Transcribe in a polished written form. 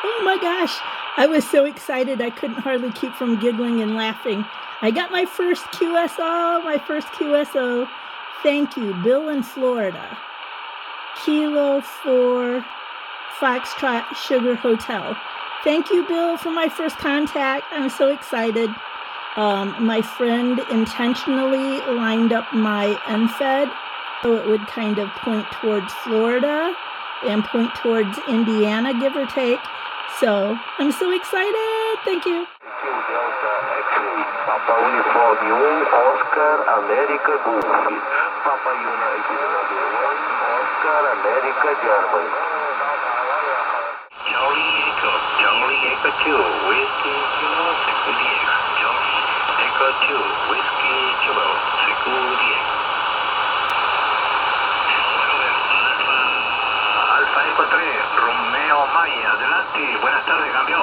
Oh my gosh, I was so excited I couldn't hardly keep from giggling and laughing. I got my first QSO, my first QSO. Thank you, Bill in Florida. Kilo 4 Foxtrot Sugar Hotel. Thank you, Bill, for my first contact. I'm so excited. My friend intentionally lined up my NFED so it would kind of point towards Florida and point towards Indiana, give or take. So I'm so excited. Thank you. Delta X-ray, Papa Uniform Oscar America Goofy, Papa United number 1, Oscar America Germany. Charlie Echo 2, Whiskey Kilo, Security X. Charlie Echo 2, Whiskey Kilo, Security X. Alfa Echo 3, Romeo Maya, adelante, buenas tardes, cambio.